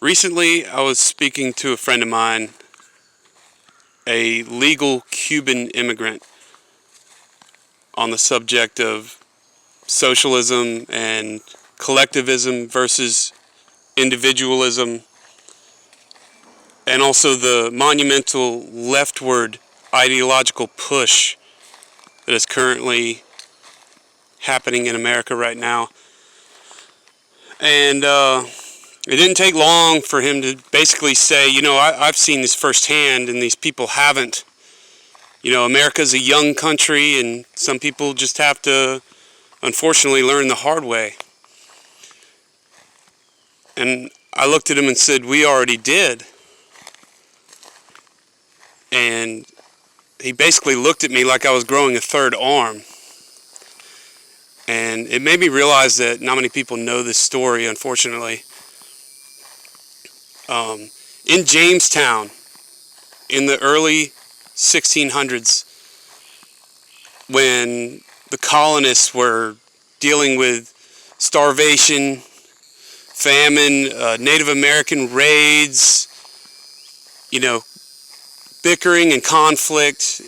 Recently, I was speaking to a friend of mine, a legal Cuban immigrant, on the subject of socialism and collectivism versus individualism, and also the monumental leftward ideological push that is currently happening in America right now. And it didn't take long for him to basically say, I've seen this firsthand and these people haven't. America's a young country and some people just have to, unfortunately, learn the hard way. And I looked at him and said, we already did. And he basically looked at me like I was growing a third arm. And it made me realize that not many people know this story, unfortunately. In Jamestown, in the early 1600s, when the colonists were dealing with starvation, famine, Native American raids, bickering and conflict,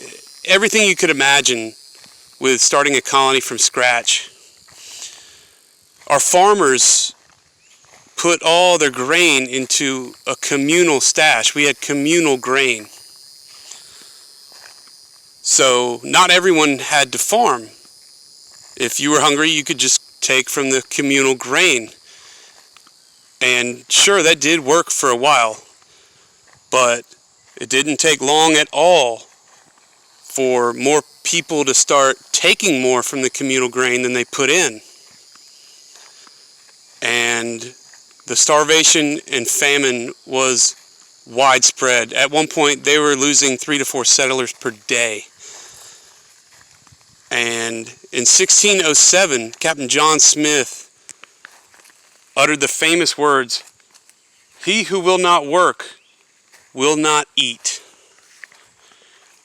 everything you could imagine with starting a colony from scratch. Our farmers put all their grain into a communal stash. We had communal grain. So not everyone had to farm. If you were hungry, you could just take from the communal grain. And sure, that did work for a while, but it didn't take long at all for more people to start taking more from the communal grain than they put in. And the starvation and famine was widespread. At one point, they were losing 3 to 4 settlers per day. And in 1607, Captain John Smith uttered the famous words, "He who will not work will not eat."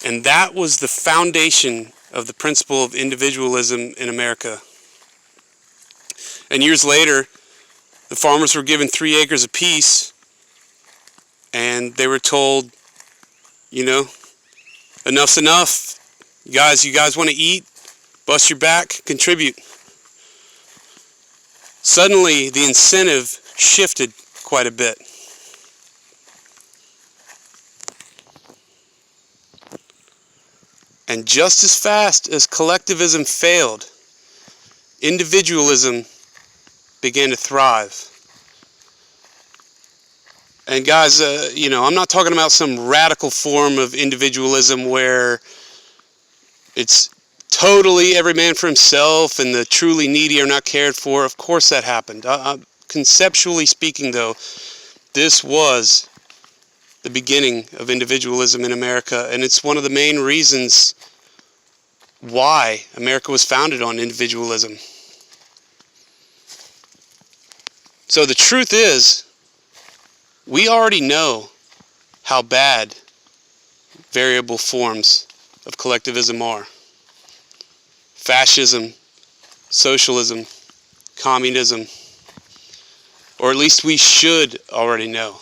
And that was the foundation of the principle of individualism in America. And years later, the farmers were given 3 acres apiece, and they were told, enough's enough. You guys want to eat? Bust your back, contribute. Suddenly, the incentive shifted quite a bit. And just as fast as collectivism failed, individualism began to thrive. And guys, I'm not talking about some radical form of individualism where it's totally every man for himself and the truly needy are not cared for. Of course that happened. Conceptually speaking, though, this was the beginning of individualism in America, and it's one of the main reasons why America was founded on individualism. So the truth is, we already know how bad variable forms of collectivism are. Fascism, socialism, communism, or at least we should already know.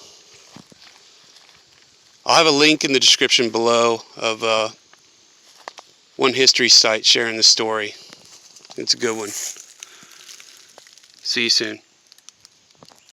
I'll have a link in the description below of one history site sharing the story. It's a good one. See you soon.